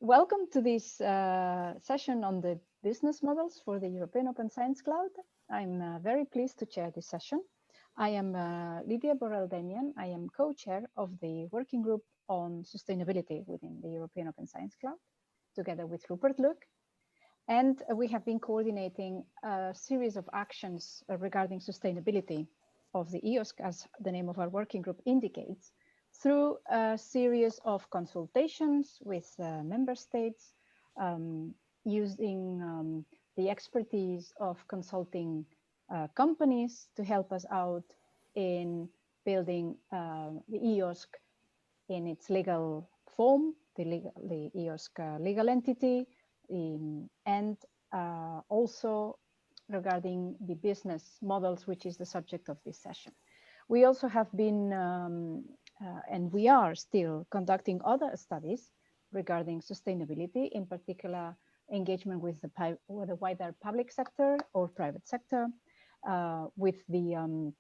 Welcome to this session on the business models for the European Open Science Cloud. I'm very pleased to chair this session. I am Lidia Borrell-Damiàn. I am co-chair of the working group on sustainability within the European Open Science Cloud, together with Rupert Luca. And we have been coordinating a series of actions regarding sustainability of the EOSC, as the name of our working group indicates, through a series of consultations with member states, using the expertise of consulting companies to help us out in building the EOSC in its legal form, the EOSC legal entity, and also regarding the business models, which is the subject of this session. We also have been and we are still conducting other studies regarding sustainability, in particular engagement with the wider public sector or private sector, with the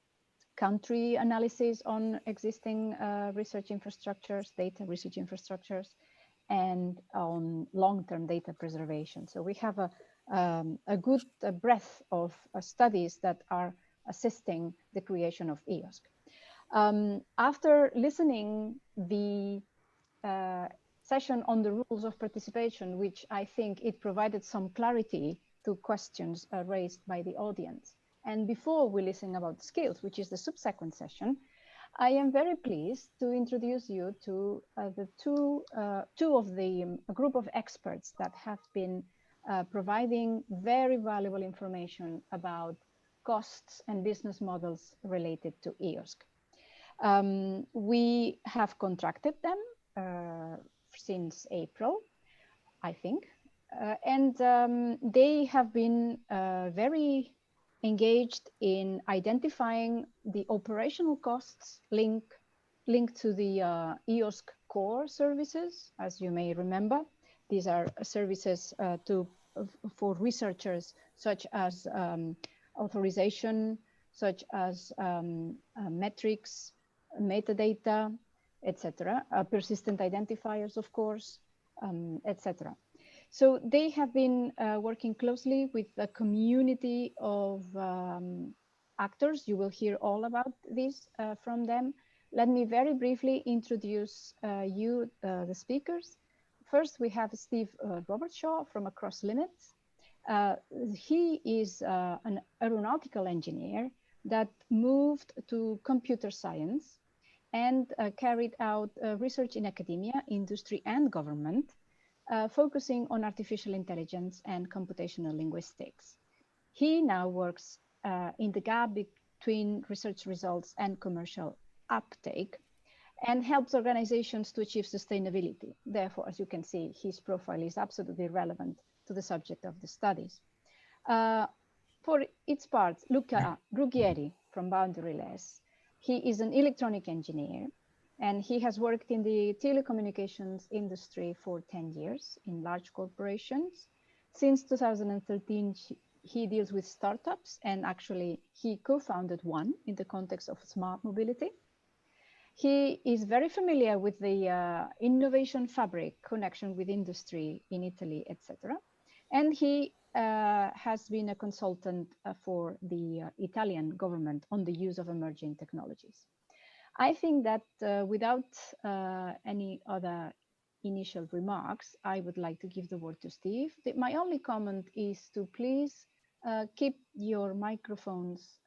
country analysis on existing research infrastructures, data research infrastructures, and on long-term data preservation. So we have a good breadth of studies that are assisting the creation of EOSC. After listening the session on the rules of participation, which I think it provided some clarity to questions raised by the audience, and before we listen about skills, which is the subsequent session, I am very pleased to introduce you to the two of the group of experts that have been providing very valuable information about costs and business models related to EOSC. We have contracted them since April, I think, and they have been very engaged in identifying the operational costs linked to the EOSC core services. As you may remember, these are services for researchers, such as authorization, such as metrics, metadata, etc., persistent identifiers, of course, etc. So they have been working closely with a community of actors. You will hear all about this from them. Let me very briefly introduce the speakers. First, we have Steve Robertshaw from AcrossLimits. He is an aeronautical engineer that moved to computer science and carried out research in academia, industry, and government, focusing on artificial intelligence and computational linguistics. He now works in the gap between research results and commercial uptake and helps organizations to achieve sustainability. Therefore, as you can see, his profile is absolutely relevant to the subject of the studies. For its part, Luca Ruggeri from Boundaryless. He is an electronic engineer, and he has worked in the telecommunications industry for 10 years in large corporations. Since 2013, he deals with startups, and actually he co-founded one in the context of smart mobility. He is very familiar with the innovation fabric connection with industry in Italy, etc. And he has been a consultant for the Italian government on the use of emerging technologies. I think that without any other initial remarks, I would like to give the word to Steve. My only comment is to please keep your microphones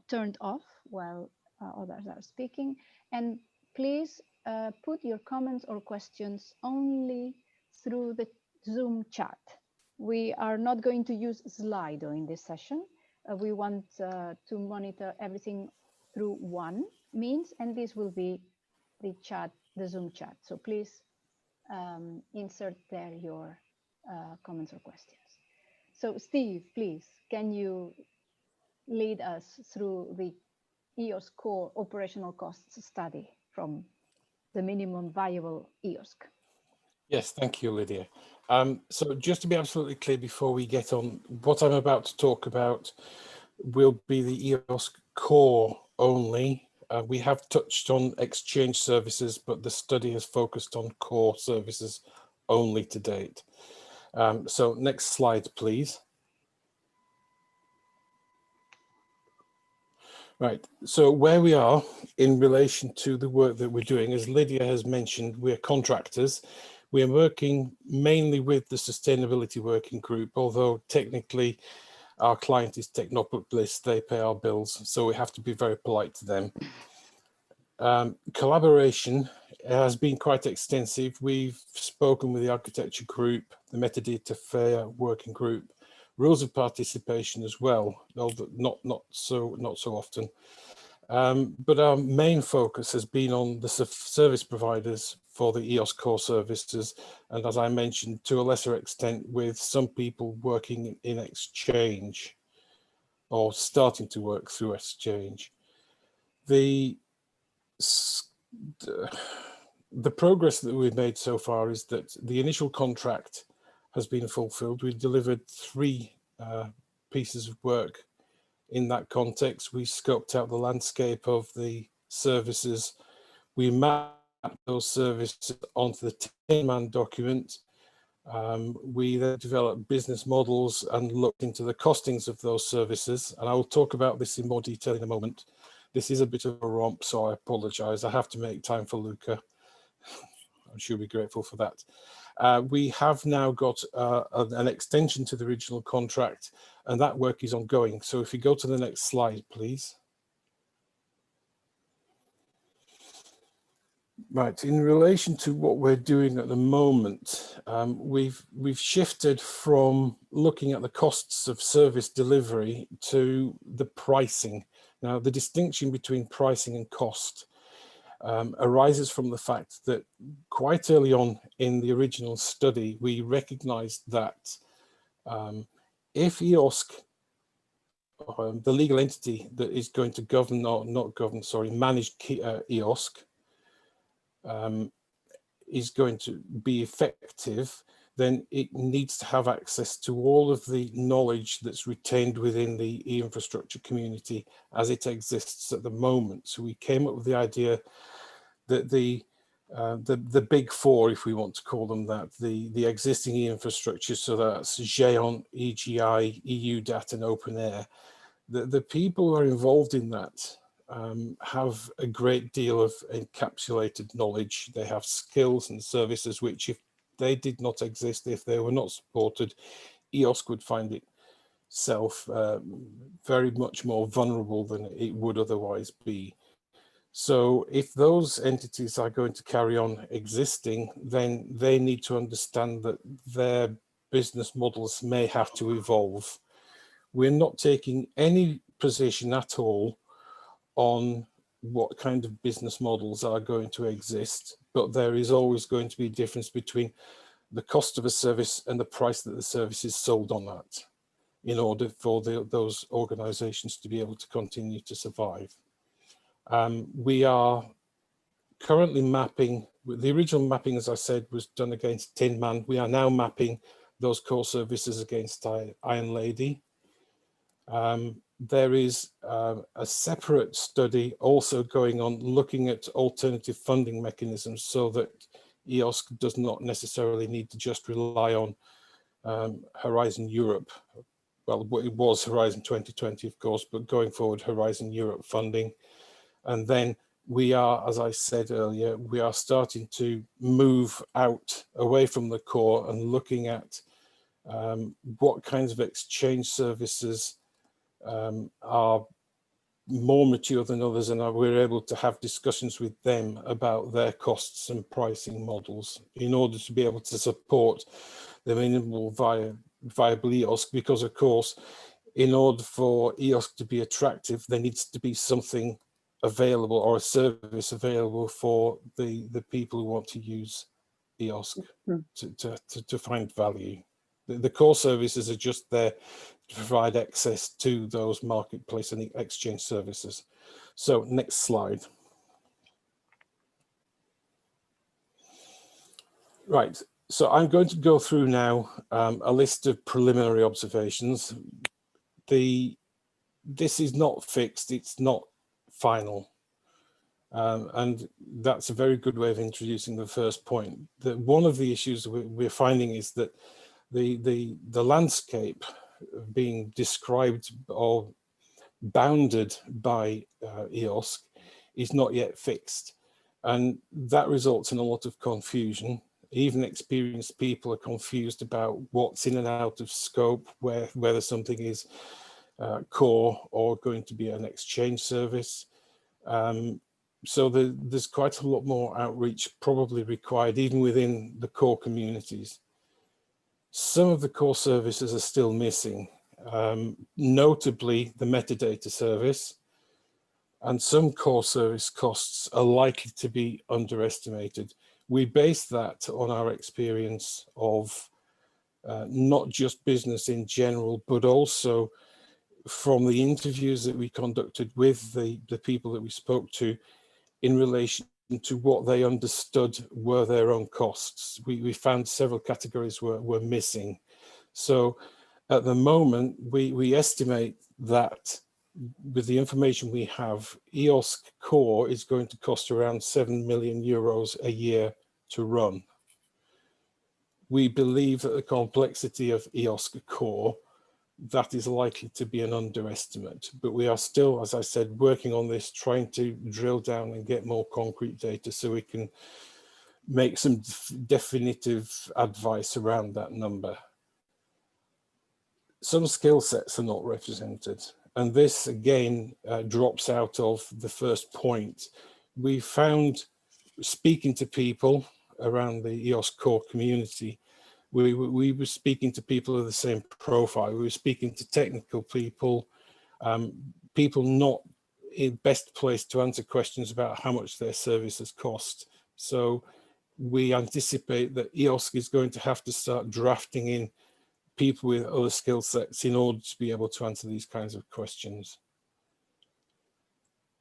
turned off while others are speaking, and please put your comments or questions only through the Zoom chat. We are not going to use Slido in this session. We want to monitor everything through one means, and this will be the chat, the Zoom chat. So please insert there your comments or questions. So Steve, please, can you lead us through the EOSC core operational costs study from the minimum viable EOSC? Yes, thank you, Lydia. So just to be absolutely clear before we get on, what I'm about to talk about will be the EOSC core only. We have touched on exchange services, but the study has focused on core services only to date. So next slide, please. Right, so where we are in relation to the work that we're doing, as Lydia has mentioned, we're contractors. We're working mainly with the Sustainability Working Group, although technically our client is Technopolis, they pay our bills, so we have to be very polite to them. Collaboration has been quite extensive. We've spoken with the Architecture Group, the Metadata Fair Working Group, Rules of Participation as well, although not so often. But our main focus has been on the service providers for the EOS core services, and as I mentioned, to a lesser extent, with some people working in Exchange or starting to work through Exchange. The progress that we've made so far is that the initial contract has been fulfilled. We've delivered 3 pieces of work in that context. We scoped out the landscape of the services. We mapped those services onto the 10-man document. We then developed business models and looked into the costings of those services. And I will talk about this in more detail in a moment. This is a bit of a romp, so I apologize. I have to make time for Luca. I'm sure we'll be grateful for that. We have now got an extension to the original contract, and that work is ongoing. So if you go to the next slide, please. Right, in relation to what we're doing at the moment, we've shifted from looking at the costs of service delivery to the pricing. Now, the distinction between pricing and cost arises from the fact that quite early on in the original study, we recognized that if EOSC, the legal entity that is going to govern, or not govern, sorry, manage EOSC, is going to be effective, then it needs to have access to all of the knowledge that's retained within the e-infrastructure community as it exists at the moment. So we came up with the idea that the big 4, if we want to call them that, the existing e-infrastructure, so that's GEON, EGI, EUDAT and OpenAir, the people who are involved in that have a great deal of encapsulated knowledge. They have skills and services which, if they did not exist, if they were not supported, EOSC would find itself very much more vulnerable than it would otherwise be. So if those entities are going to carry on existing, then they need to understand that their business models may have to evolve. We're not taking any position at all on what kind of business models are going to exist, but there is always going to be a difference between the cost of a service and the price that the service is sold on that, in order for those organizations to be able to continue to survive. We are currently mapping, the original mapping, as I said, was done against Tin Man. We are now mapping those core services against Iron Lady. There is a separate study also going on looking at alternative funding mechanisms so that EOSC does not necessarily need to just rely on Horizon Europe. Well, it was Horizon 2020, of course, but going forward, Horizon Europe funding. And then we are, as I said earlier, we are starting to move out away from the core and looking at what kinds of exchange services are more mature than others, and we're able to have discussions with them about their costs and pricing models in order to be able to support the minimal viable EOSC, because of course, in order for EOSC to be attractive, there needs to be something available or a service available for the people who want to use EOSC to find value. The core services are just there to provide access to those marketplace and exchange services. So next slide. Right, so I'm going to go through now a list of preliminary observations. This is not fixed, it's not final. And that's a very good way of introducing the first point. That one of the issues we're finding is that the landscape being described or bounded by EOSC is not yet fixed. And that results in a lot of confusion. Even experienced people are confused about what's in and out of scope, whether something is core or going to be an exchange service. So there's quite a lot more outreach probably required even within the core communities. Some of the core services are still missing, notably the metadata service, and some core service costs are likely to be underestimated. We base that on our experience of not just business in general, but also from the interviews that we conducted with the people that we spoke to in relation to what they understood were their own costs. We found several categories were missing. So at the moment, we estimate that with the information we have, EOSC Core is going to cost around 7 million euros a year to run. We believe that the complexity of EOSC Core, that is likely to be an underestimate, but we are still, as I said, working on this, trying to drill down and get more concrete data so we can make some definitive advice around that number. Some skill sets are not represented, and this again drops out of the first point. We found, speaking to people around the EOSC core community, we were speaking to people of the same profile. We were speaking to technical people, people not in best place to answer questions about how much their services cost. So we anticipate that EOSC is going to have to start drafting in people with other skill sets in order to be able to answer these kinds of questions.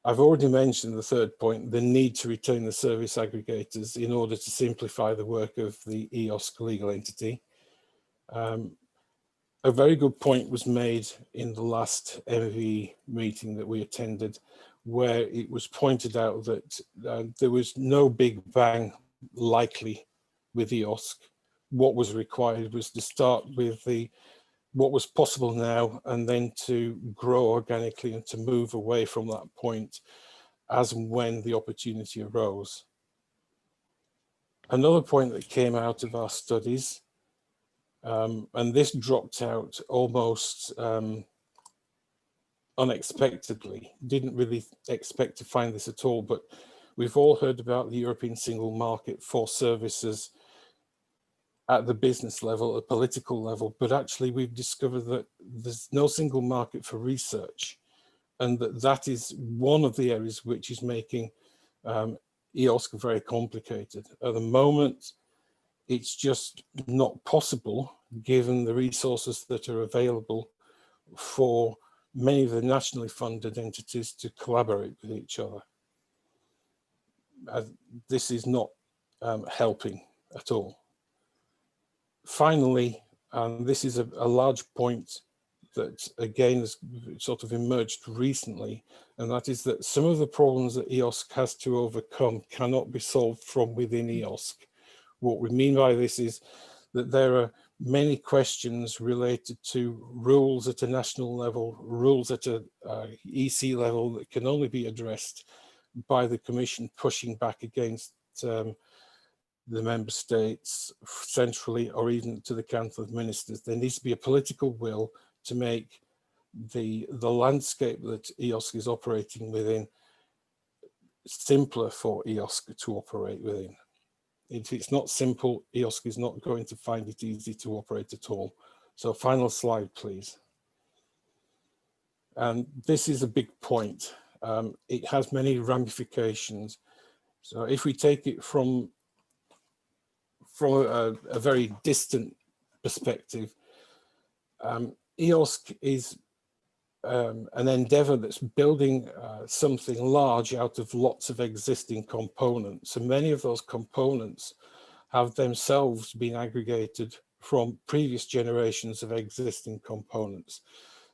I've already mentioned the third point, the need to retain the service aggregators in order to simplify the work of the EOSC legal entity. A very good point was made in the last MV meeting that we attended, where it was pointed out that there was no big bang likely with EOSC. What was required was to start with what was possible now, and then to grow organically and to move away from that point as and when the opportunity arose. Another point that came out of our studies, and this dropped out almost unexpectedly, didn't really expect to find this at all, but we've all heard about the European single market for services at the business level, at political level, but actually we've discovered that there's no single market for research, and that is one of the areas which is making EOSC very complicated. At the moment, it's just not possible, given the resources that are available for many of the nationally funded entities to collaborate with each other. This is not helping at all. Finally, this is a large point that again has sort of emerged recently, and that is that some of the problems that EOSC has to overcome cannot be solved from within EOSC. What we mean by this is that there are many questions related to rules at a national level, rules at a EC level that can only be addressed by the Commission pushing back against the member states centrally, or even to the Council of Ministers. There needs to be a political will to make the landscape that EOSC is operating within simpler for EOSC to operate within. If it's not simple, EOSC is not going to find it easy to operate at all. So final slide, please. And this is a big point. It has many ramifications. So if we take it from a very distant perspective, EOSC is an endeavor that's building something large out of lots of existing components. And many of those components have themselves been aggregated from previous generations of existing components.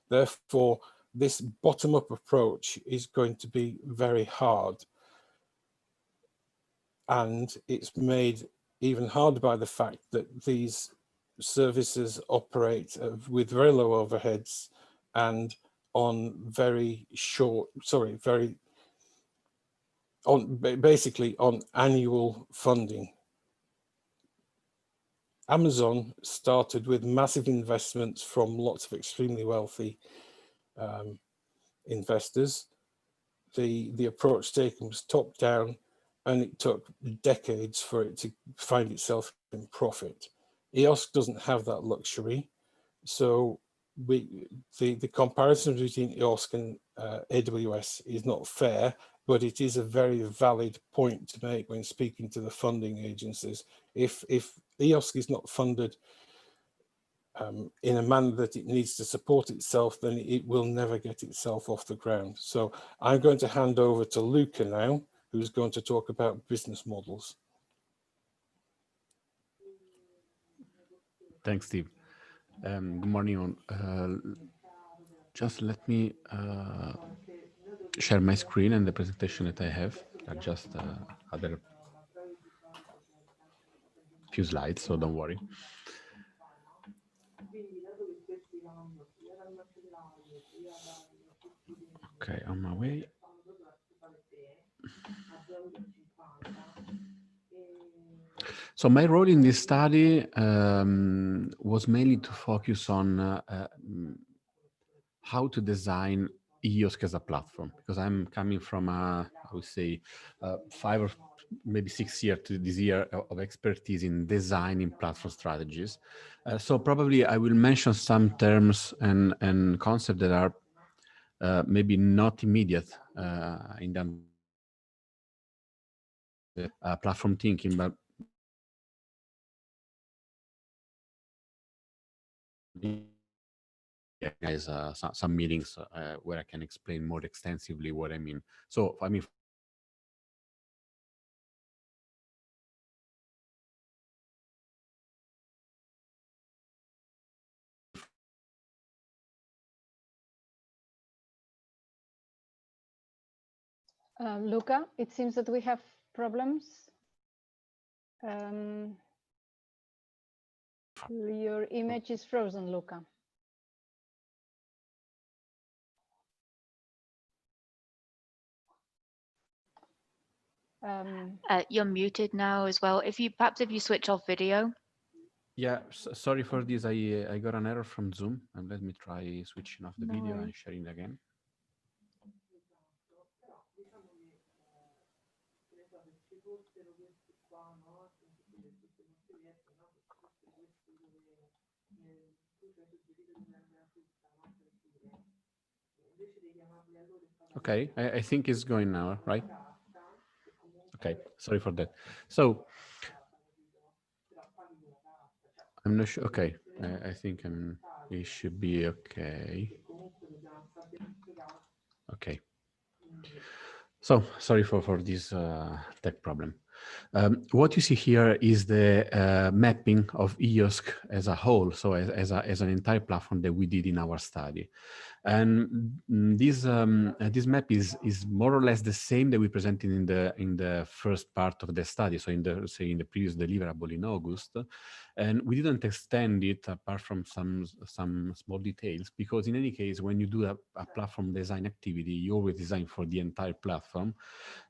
Therefore, this bottom-up approach is going to be very hard. and it's made even harder by the fact that these services operate with very low overheads and on very short, basically on annual funding. Amazon started with massive investments from lots of extremely wealthy investors. The approach taken was top down, and it took decades for it to find itself in profit. EOSC doesn't have that luxury, so the comparison between EOSC and AWS is not fair, but it is a very valid point to make when speaking to the funding agencies. If EOSC is not funded in a manner that it needs to support itself, then it will never get itself off the ground. So I'm going to hand over to Luca now, who's going to talk about business models. Thanks, Steve. Good morning. Just let me share my screen and the presentation that I have. Are just other few slides, so don't worry. Okay, on my way. So my role in this study was mainly to focus on how to design EOSC as a platform, because I'm coming from I would say 5 or maybe 6 years to this year of expertise in designing platform strategies. So probably I will mention some terms and concepts that are maybe not immediate in the platform thinking, but guys some meetings where I can explain more extensively what I mean. So I mean, Luca, it seems that we have problems. Your image is frozen, Luca. You're muted now as well. Perhaps if you switch off video. yeah, sorry for this. I got an error from Zoom, and let me try switching off the video and sharing again. Okay, I think it's going now, right? Okay, sorry for that. So I'm not sure. Okay, I think it should be okay. Okay. So sorry for this tech problem. What you see here is the mapping of EOSC as a whole, so as an entire platform that we did in our study. And this map is more or less the same that we presented in the first part of the study, so in the previous deliverable in August. And we didn't extend it apart from some small details, because in any case, when you do a platform design activity, you always design for the entire platform.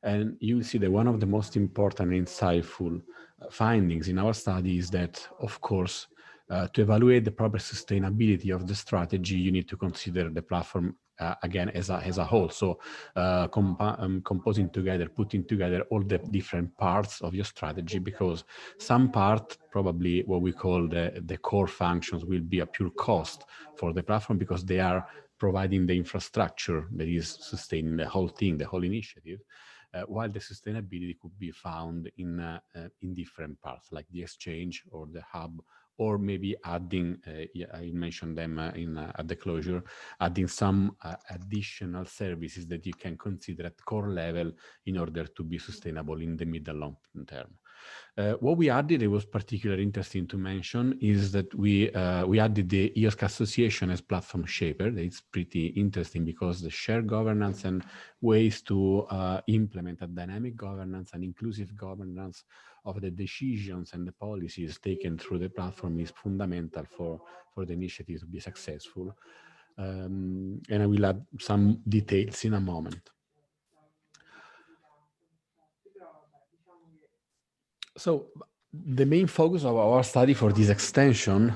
And you see that one of the most important and insightful findings in our study is that, of course, to evaluate the proper sustainability of the strategy, you need to consider the platform again as a whole. So composing together, putting together all the different parts of your strategy, because some part, probably what we call the core functions, will be a pure cost for the platform because they are providing the infrastructure that is sustaining the whole thing, the whole initiative. While the sustainability could be found in different parts, like the exchange or the hub, or maybe adding, I mentioned them at the closure, adding some additional services that you can consider at core level in order to be sustainable in the mid and long term. What we added, it was particularly interesting to mention, is that we added the EOSC Association as platform shaper. It's pretty interesting because the shared governance and ways to implement a dynamic governance and inclusive governance of the decisions and the policies taken through the platform is fundamental for the initiative to be successful. And I will add some details in a moment. So the main focus of our study for this extension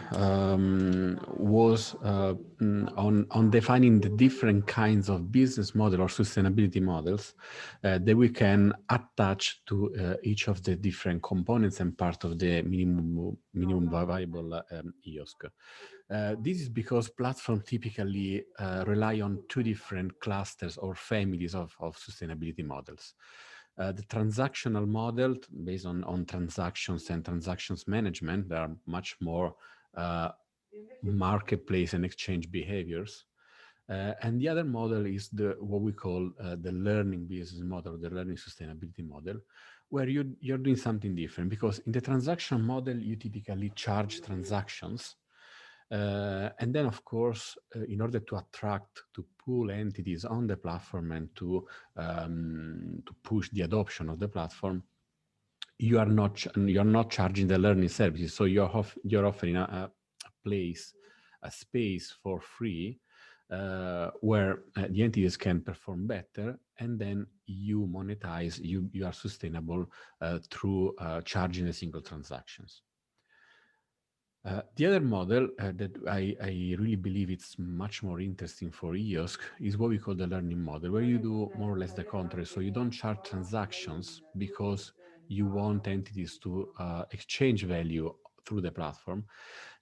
was on defining the different kinds of business model or sustainability models that we can attach to each of the different components and part of the minimum viable EOSC. This is because platforms typically rely on two different clusters or families of sustainability models. The transactional model based on transactions and transactions management, there are much more marketplace and exchange behaviors. And the other model is what we call the learning business model, the learning sustainability model, where you're doing something different, because in the transaction model, you typically charge transactions. And then, of course, in order to attract, to pull entities on the platform and to push the adoption of the platform, you're not charging the learning services. So you're offering a space for free where the entities can perform better, and then you monetize, you are sustainable through charging the single transactions. The other model that I really believe it's much more interesting for EOSC is what we call the learning model, where you do more or less the contrary. So you don't charge transactions because you want entities to exchange value through the platform.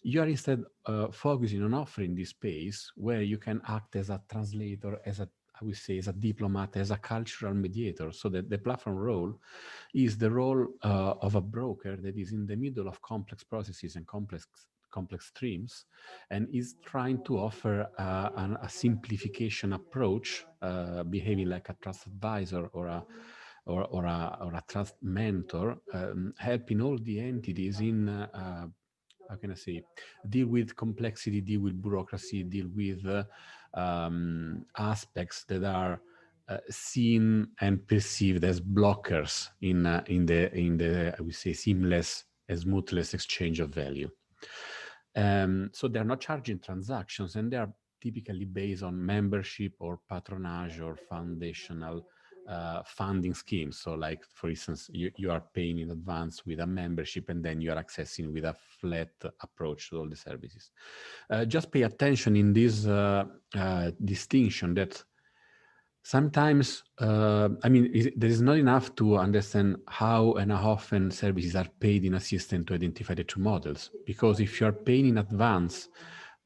You are instead focusing on offering this space where you can act as a translator, I would say, as a diplomat, as a cultural mediator, so that the platform role is the role of a broker that is in the middle of complex processes and complex streams, and is trying to offer a simplification approach, behaving like a trust advisor or a trust mentor, helping all the entities in how can I say, deal with complexity, deal with bureaucracy, deal with aspects that are seen and perceived as blockers in the I would say seamless and smoothless exchange of value. So they're not charging transactions, and they are typically based on membership or patronage or foundational funding schemes. So like, for instance, you are paying in advance with a membership, and then you are accessing with a flat approach to all the services. Just pay attention in this distinction that sometimes, I mean, there is not enough to understand how and how often services are paid in a system to identify the two models. Because if you are paying in advance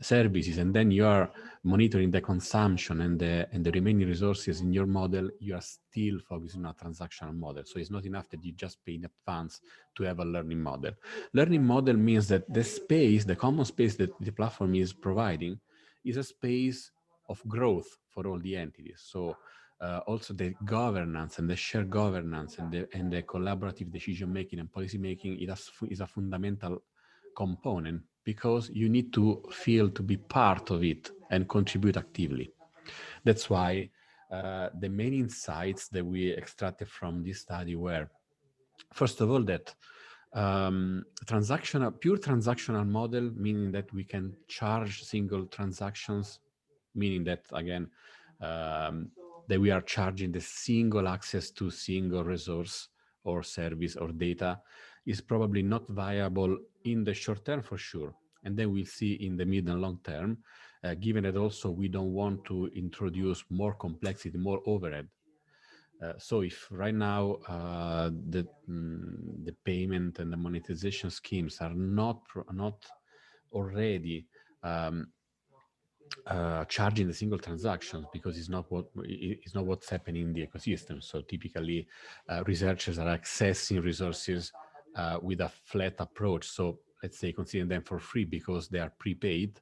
services and then you are monitoring the consumption and the remaining resources in your model, you are still focusing on a transactional model. So it's not enough that you just pay in advance to have a learning model. Learning model means that the space, the common space that the platform is providing, is a space of growth for all the entities. So also the governance and the shared governance and the collaborative decision making and policy making is a fundamental component, because you need to feel to be part of it and contribute actively. That's why the main insights that we extracted from this study were, first of all, that pure transactional model, meaning that we can charge single transactions, meaning that, again, that we are charging the single access to single resource or service or data, is probably not viable in the short term for sure. And then we'll see in the mid and long term, given that also we don't want to introduce more complexity, more overhead. So if right now the payment and the monetization schemes are not already charging the single transactions, because it's not what's happening in the ecosystem. So typically researchers are accessing resources with a flat approach. So let's say considering them for free because they are prepaid.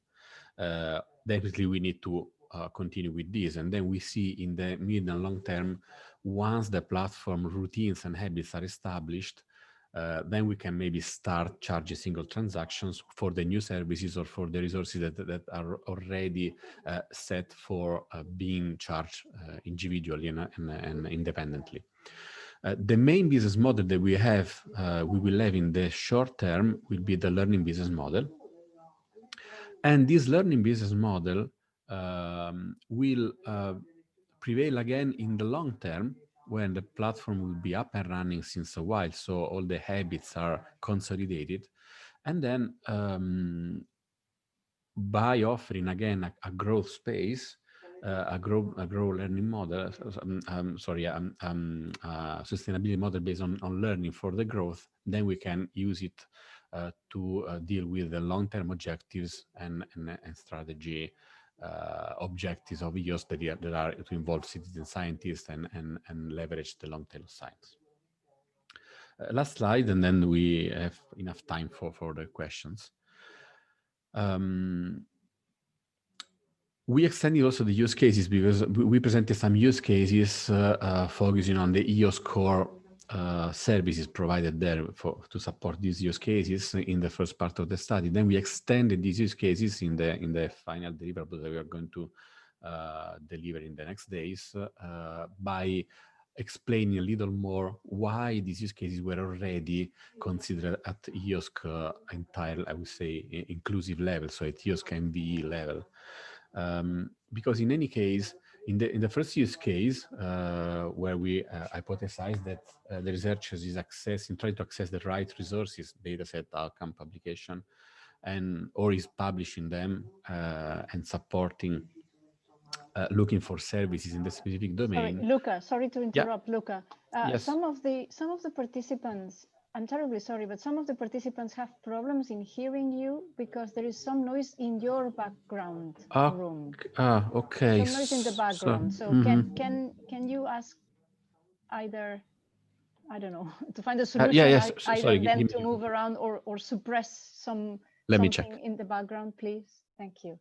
Definitely we need to continue with this. And then we see in the mid and long term, once the platform routines and habits are established, then we can maybe start charging single transactions for the new services or for the resources that are already set for being charged individually and independently. The main business model that we will have in the short term will be the learning business model. And this learning business model will prevail again in the long term when the platform will be up and running since a while, so all the habits are consolidated. And then by offering again a growth space, a grow learning model, sustainability model based on learning for the growth, then we can use it to deal with the long-term objectives and strategy objectives of EOS that are to involve citizen scientists and leverage the long tail of science. Last slide, and then we have enough time for the questions. We extended also the use cases because we presented some use cases focusing on the EOS core services provided there to support these use cases in the first part of the study. Then we extended these use cases in the final deliverable that we are going to deliver in the next days by explaining a little more why these use cases were already considered at EOSC entire, I would say, inclusive level, so at EOSC MVE level. Because in any case, in the first use case, where we hypothesize that the researchers is trying to access the right resources, dataset, outcome, publication, or is publishing them and supporting, looking for services in the specific domain. Sorry, Luca, sorry to interrupt, yeah. Luca. Yes. Some of the participants, I'm terribly sorry, but some of the participants have problems in hearing you because there is some noise in your background room. Okay. Some noise in the background. So can you ask either, I don't know, to find a solution, yes. either Sorry, them to move around or suppress Let me check. in the background, please? Thank you.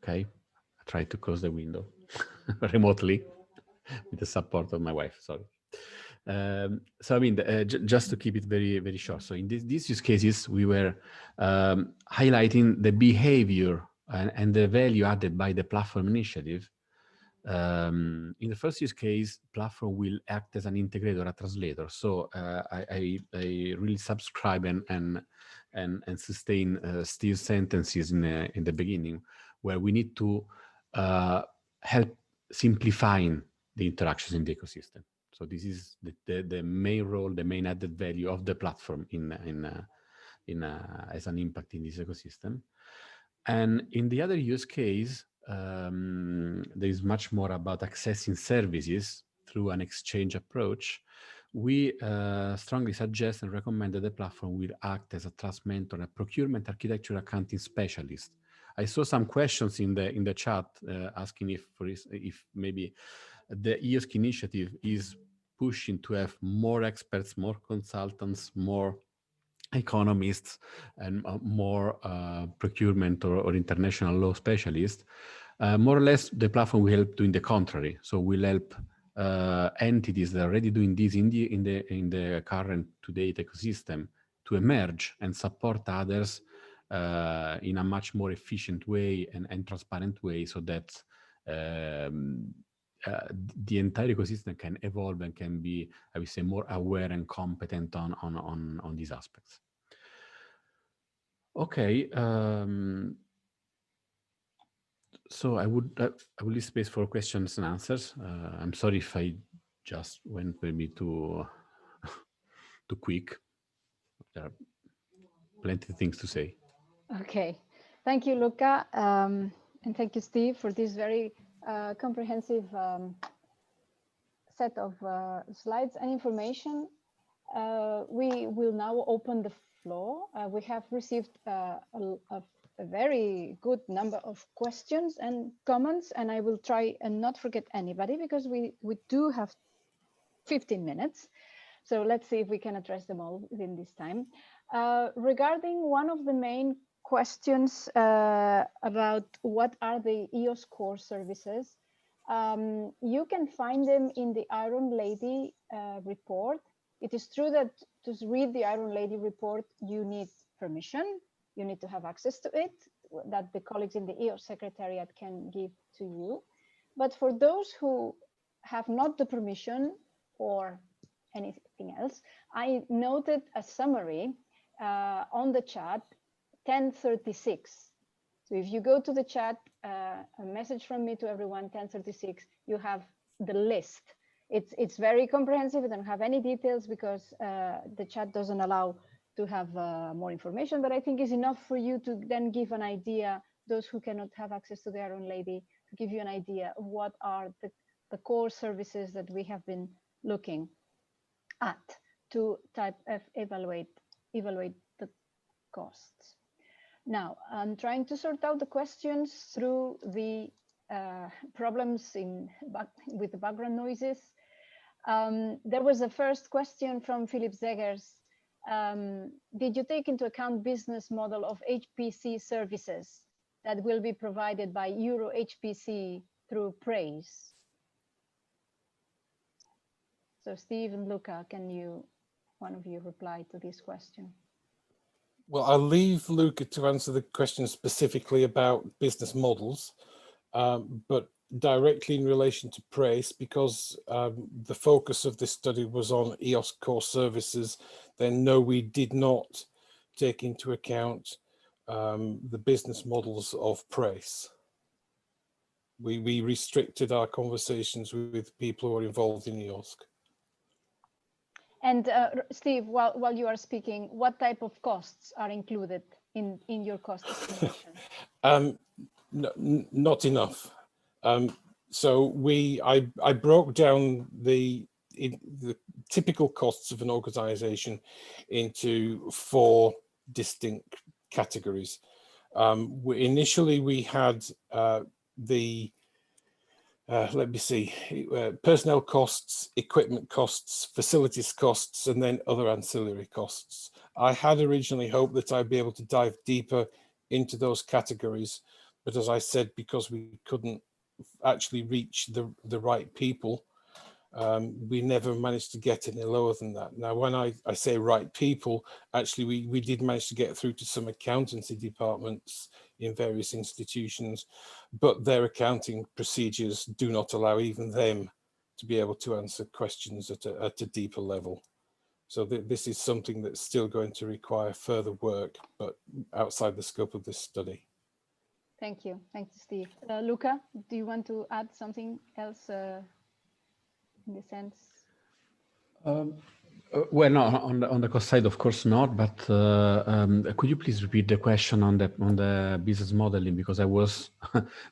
Okay, I tried to close the window remotely with the support of my wife, sorry. So I mean, just to keep it very, very short. So in these use cases, we were highlighting the behavior and the value added by the platform initiative. In the first use case, platform will act as an integrator, a translator. So I really subscribe and sustain Steve's sentences in the beginning, where we need to help simplifying the interactions in the ecosystem. So this is the main role, the main added value of the platform as an impact in this ecosystem. And in the other use case, there is much more about accessing services through an exchange approach. We strongly suggest and recommend that the platform will act as a trust mentor, a procurement architecture accounting specialist. I saw some questions in the chat asking if maybe the EOSC initiative is pushing to have more experts, more consultants, more economists, and more procurement or international law specialists. More or less, the platform will help doing the contrary. So we'll help entities that are already doing this in the current to-date ecosystem to emerge and support others in a much more efficient way and transparent way, so that the entire ecosystem can evolve and can be, I would say, more aware and competent on these aspects. Okay, so I would leave space for questions and answers. I'm sorry if I just went maybe too quick. There are plenty of things to say. Okay, thank you, Luca, and thank you, Steve, for this very comprehensive set of slides and information. We will now open the floor. We have received a very good number of questions and comments, and I will try and not forget anybody because we do have 15 minutes. So let's see if we can address them all within this time. Regarding one of the main questions about what are the EOS core services, You can find them in the Iron Lady report. It is true that to read the Iron Lady report, you need permission. You need to have access to it, that the colleagues in the EOS Secretariat can give to you. But for those who have not the permission or anything else, I noted a summary on the chat, 1036. So if you go to the chat, a message from me to everyone, 1036, you have the list. It's very comprehensive. I don't have any details because the chat doesn't allow to have more information, but I think is enough for you to then give an idea, those who cannot have access to the Iron Lady, to give you an idea of what are the core services that we have been looking at to evaluate the costs. Now, I'm trying to sort out the questions through the problems with the background noises. There was a first question from Philip Zegers. Did you take into account business model of HPC services that will be provided by Euro HPC through praise? So Steve and Luca, can one of you reply to this question? Well, I'll leave Luca to answer the question specifically about business models, but directly in relation to praise, because the focus of this study was on EOS core services, then no, we did not take into account the business models of praise. We restricted our conversations with people who are involved in EOSC. And Steve, while you are speaking, what type of costs are included in your cost estimation? Not enough. So I broke down the typical costs of an organization into 4 distinct categories. Initially, we had let me see, personnel costs, equipment costs, facilities costs, and then other ancillary costs. I had originally hoped that I'd be able to dive deeper into those categories, but as I said, because we couldn't actually reach the right people, we never managed to get any lower than that. Now, when I say right people, actually we did manage to get through to some accountancy departments in various institutions, but their accounting procedures do not allow even them to be able to answer questions at a deeper level. So this is something that's still going to require further work, but outside the scope of this study. Thank you, Steve. Luca, do you want to add something else in the sense? Well, no, on the cost side, of course not. But could you please repeat the question on the business modeling, because I was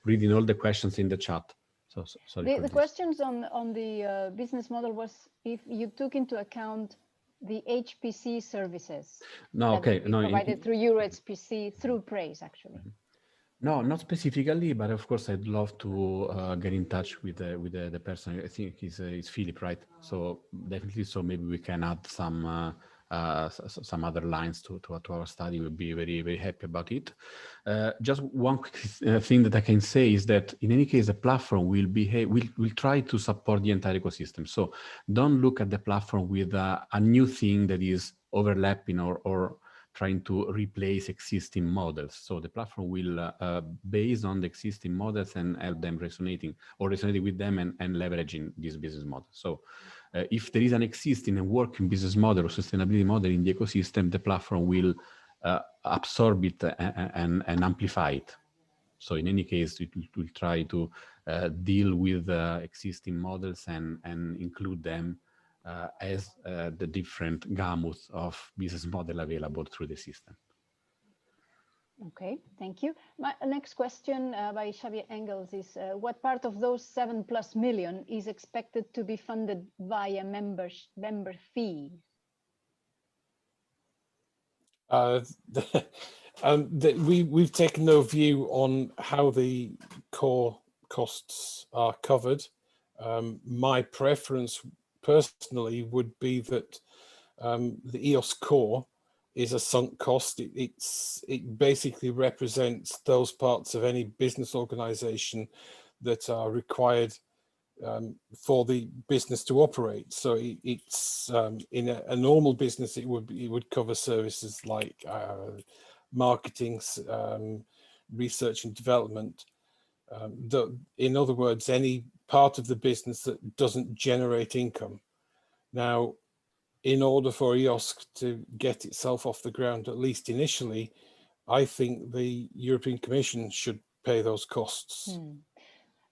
reading all the questions in the chat. So sorry. The questions on the business model was if you took into account the HPC services. No, okay, no, provided through Euro HPC through praise, actually. No, not specifically, but of course I'd love to get in touch with the person. I think it's Philip, right? So definitely, so maybe we can add some other lines to our study. We'll be very, very happy about it. Just one quick thing that I can say is that in any case, the platform will try to support the entire ecosystem. So don't look at the platform with a new thing that is overlapping or trying to replace existing models. So the platform will base on the existing models and help them resonating with them and leveraging this business model. So if there is an existing and working business model or sustainability model in the ecosystem, the platform will absorb it and amplify it. So in any case, it will try to deal with existing models and include them as the different gamut of business model available through the system. Okay, thank you. My next question by Xavier Engels is, what part of those 7+ million is expected to be funded via member fees? We've taken no view on how the core costs are covered. My preference personally would be that the EOS core is a sunk cost. It basically represents those parts of any business organization that are required for the business to operate. So it's in a normal business, it would cover services like marketing, research and development. In other words, any part of the business that doesn't generate income. Now, in order for EOSC to get itself off the ground, at least initially, I think the European Commission should pay those costs.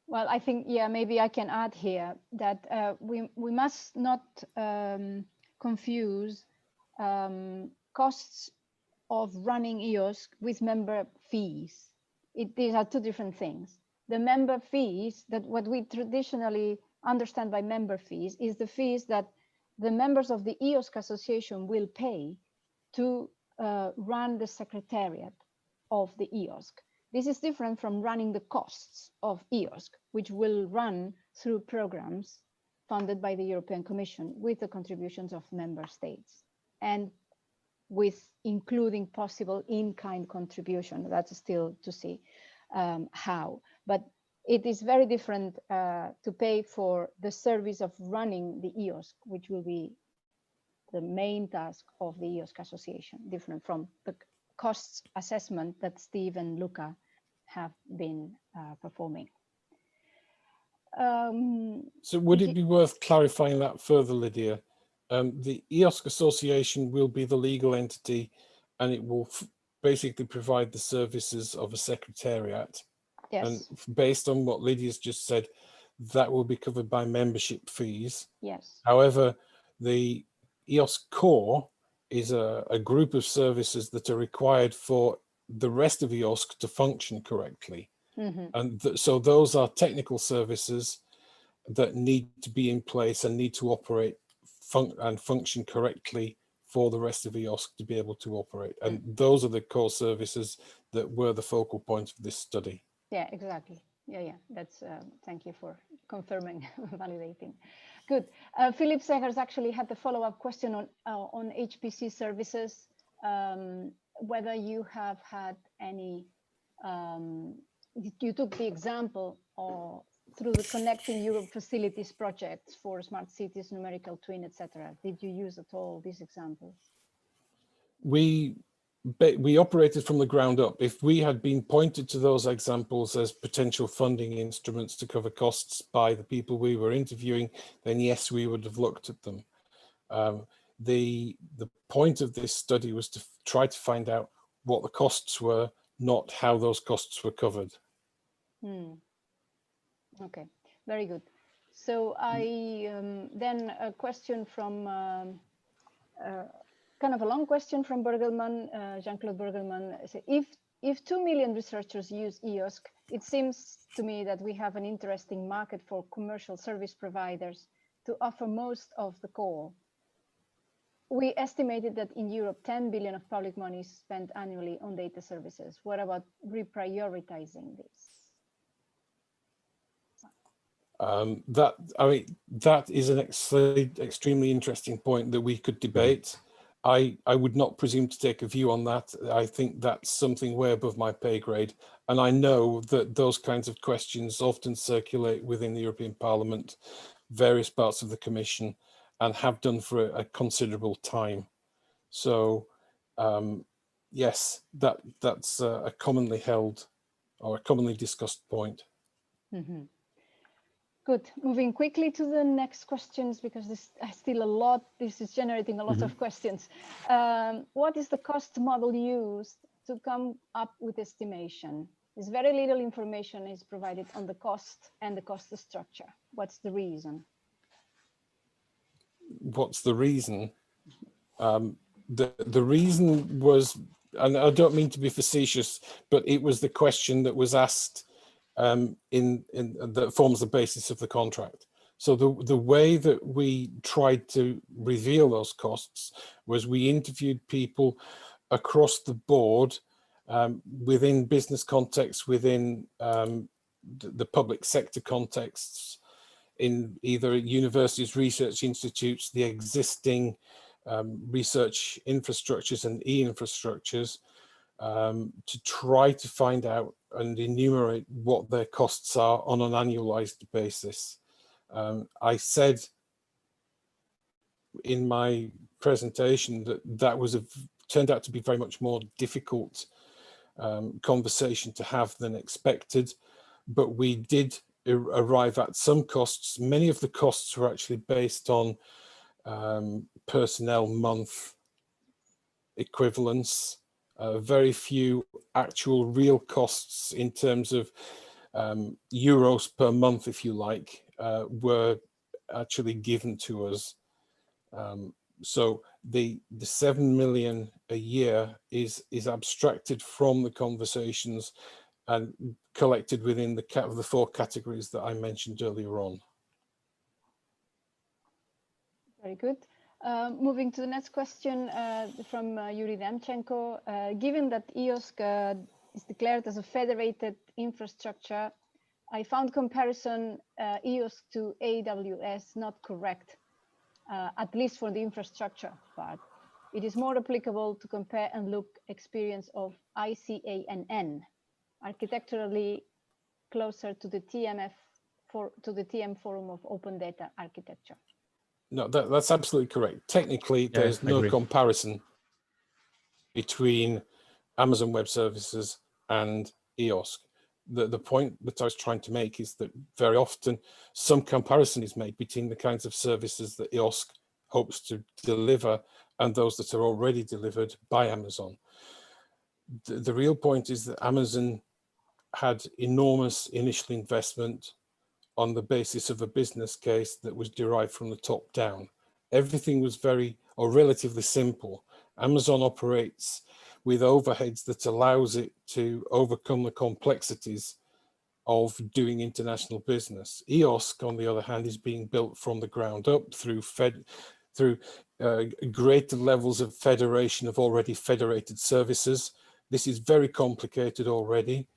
Well, I think, yeah, maybe I can add here that we must not confuse costs of running EOSC with member fees. These are two different things. The member fees, that what we traditionally understand by member fees, is the fees that the members of the EOSC association will pay to run the secretariat of the EOSC. This is different from running the costs of EOSC, which will run through programs funded by the European Commission with the contributions of member states and with including possible in-kind contribution. That's still to see how. But it is very different to pay for the service of running the EOSC, which will be the main task of the EOSC association, different from the costs assessment that Steve and Luca have been performing. So would it be worth clarifying that further, Lydia? The EOSC association will be the legal entity, and it will basically provide the services of a secretariat. Yes. And based on what Lydia's just said, that will be covered by membership fees. Yes. However, the EOSC core is a group of services that are required for the rest of EOSC to function correctly. And so those are technical services that need to be in place and need to operate and function correctly for the rest of EOSC to be able to operate. And those are the core services that were the focal point of this study. Yeah, exactly. Yeah. That's thank you for confirming, validating. Good. Philip Segers actually had the follow-up question on HPC services, whether you have had any, you took the example of through the Connecting Europe Facilities projects for smart cities, numerical twin, etc. Did you use at all these examples? We operated from the ground up. If we had been pointed to those examples as potential funding instruments to cover costs by the people we were interviewing, then yes, we would have looked at them. The point of this study was to try to find out what the costs were, not how those costs were covered. Okay, very good. So I then a question from kind of a long question from Bergelman, Jean-Claude Bergelman. If 2 million researchers use EOSC, it seems to me that we have an interesting market for commercial service providers to offer most of the core. We estimated that in Europe, 10 billion of public money is spent annually on data services. What about reprioritizing this? That is an extremely interesting point that we could debate. I would not presume to take a view on that. I think that's something way above my pay grade. And I know that those kinds of questions often circulate within the European Parliament, various parts of the Commission, and have done for a considerable time. So yes, that's a commonly held or a commonly discussed point. Good. Moving quickly to the next questions, because this is still a lot. This is generating a lot of questions. What is the cost model used to come up with estimation? There's very little information is provided on the cost and the cost structure. What's the reason? What's the reason? The reason was, and I don't mean to be facetious, but it was the question that was asked that forms the basis of the contract. So the way that we tried to reveal those costs was we interviewed people across the board within business contexts, within the public sector contexts, in either universities, research institutes, the existing research infrastructures and e-infrastructures, to try to find out and enumerate what their costs are on an annualized basis. I said in my presentation that that was turned out to be very much more difficult conversation to have than expected, but we did arrive at some costs. Many of the costs were actually based on personnel month equivalents, very few actual real costs in terms of euros per month, if you like, were actually given to us. So the 7 million a year is abstracted from the conversations and collected within the 4 categories that I mentioned earlier on. Very good. Moving to the next question from Yuri Demchenko. Given that EOSC is declared as a federated infrastructure, I found comparison EOSC to AWS not correct, at least for the infrastructure part. It is more applicable to compare and look experience of ICANN, architecturally closer to the TM Forum of Open Data Architecture. No, that's absolutely correct. Technically, there's no comparison between Amazon Web Services and EOSC. The point that I was trying to make is that very often some comparison is made between the kinds of services that EOSC hopes to deliver and those that are already delivered by Amazon. The real point is that Amazon had enormous initial investment on the basis of a business case that was derived from the top down. Everything was relatively simple. Amazon operates with overheads that allows it to overcome the complexities of doing international business. EOSC, on the other hand, is being built from the ground up through greater levels of federation of already federated services. This is very complicated already.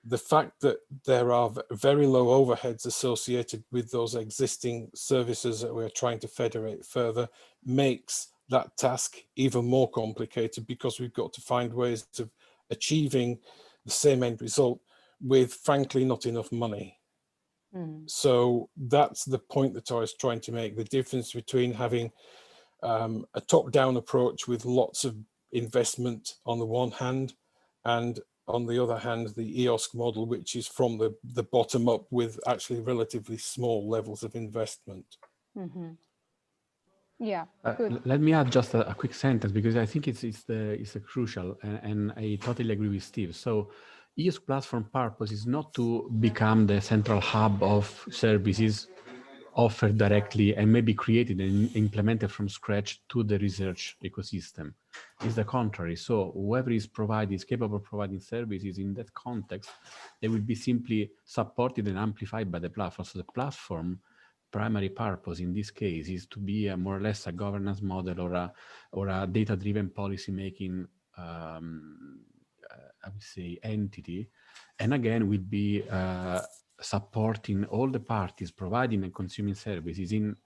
The fact that there are very low overheads associated with those existing services that we're trying to federate further makes that task even more complicated, because we've got to find ways of achieving the same end result with, frankly, not enough money. So that's the point that I was trying to make, the difference between having a top-down approach with lots of investment on the one hand, and on the other hand, the EOSC model, which is from the bottom up with actually relatively small levels of investment. Yeah, good. Let me add just a quick sentence, because I think it's a crucial, and I totally agree with Steve. So EOSC platform purpose is not to become the central hub of services offered directly and maybe created and implemented from scratch to the research ecosystem. It's the contrary. So whoever is capable of providing services in that context, they will be simply supported and amplified by the platform. So the platform primary purpose in this case is to be more or less a governance model or a data-driven policy-making I would say entity, and again will be supporting all the parties providing and consuming services in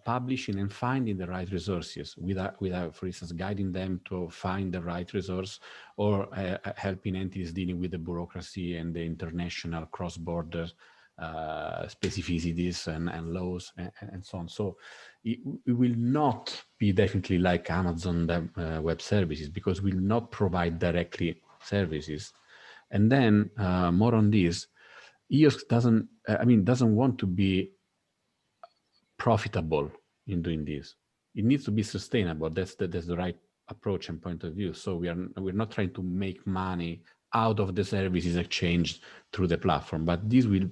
publishing and finding the right resources, without, for instance, guiding them to find the right resource, or helping entities dealing with the bureaucracy and the international cross-border specificities and laws and so on. So it will not be definitely like Amazon Web Services, because we will not provide directly services. And then more on this, EOSC doesn't want to be profitable in doing this. It needs to be sustainable. That's the right approach and point of view. So we're not trying to make money out of the services exchanged through the platform, but this will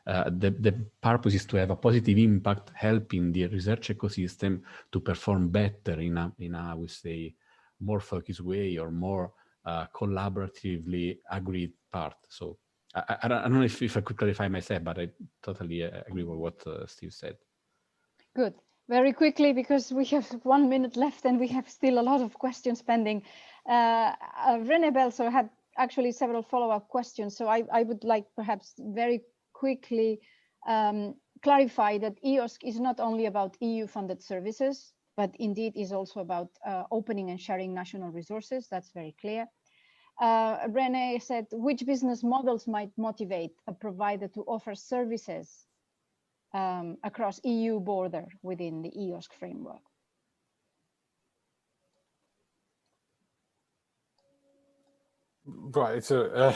the purpose is to have a positive impact, helping the research ecosystem to perform better in a I would say more focused way, or more collaboratively agreed part. So I don't know if I could clarify myself, but I totally agree with what Steve said. Good. Very quickly, because we have 1 minute left and we have still a lot of questions pending. René Belso had actually several follow-up questions. So I would like perhaps very quickly clarify that EOSC is not only about EU-funded services, but indeed is also about opening and sharing national resources. That's very clear. René said, which business models might motivate a provider to offer services across EU border within the EOSC framework. Right, so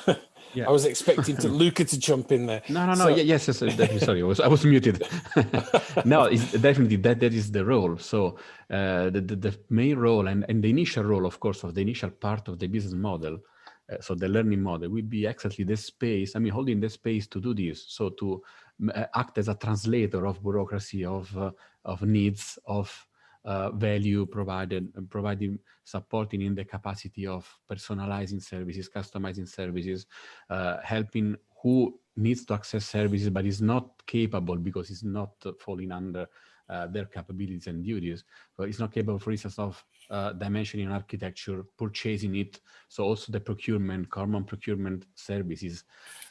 Yeah. I was expecting Luca to jump in there. No. So, Yes, definitely. Sorry, I was muted. No, it's definitely that is the role. So the main role and the initial role, of course, of the initial part of the business model, so the learning model, will be exactly the space. I mean, holding the space to do this. So to act as a translator of bureaucracy, of needs, of value provided, supporting in the capacity of personalizing services, customizing services, helping who needs to access services but is not capable because it's not falling under their capabilities and duties. So it's not capable, for instance, of dimensioning architecture, purchasing it. So also the procurement, common procurement services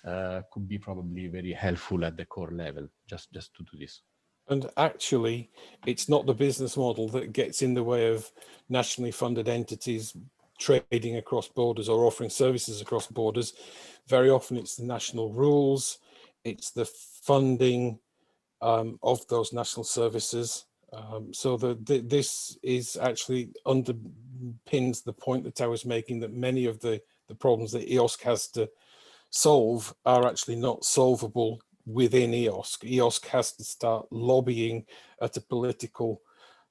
could be probably very helpful at the core level, just to do this. And actually, it's not the business model that gets in the way of nationally funded entities trading across borders or offering services across borders. Very often it's the national rules, it's the funding of those national services. So this is actually underpins the point that I was making, that many of the problems that EOSC has to solve are actually not solvable within EOSC. EOSC has to start lobbying at a political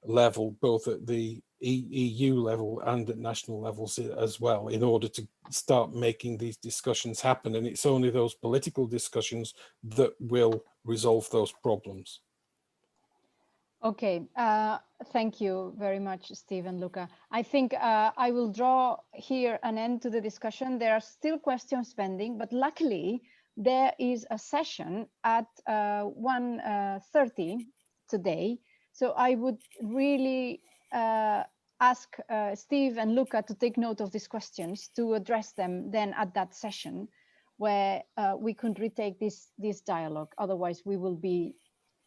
level, both at the EU level and at national levels as well, in order to start making these discussions happen. And it's only those political discussions that will resolve those problems. Okay, thank you very much, Steve and Luca. I think I will draw here an end to the discussion. There are still questions pending, but luckily there is a session at 1:30 today. So I would really ask Steve and Luca to take note of these questions, to address them then at that session, where we could retake this dialogue. Otherwise, we will be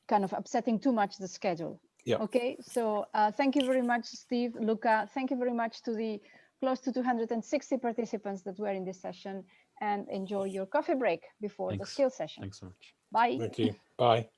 kind of upsetting too much the schedule. Yeah. Okay, so thank you very much, Steve, Luca. Thank you very much to the close to 260 participants that were in this session, and enjoy your coffee break before the skill session. Thanks so much. Bye. Thank you. Bye.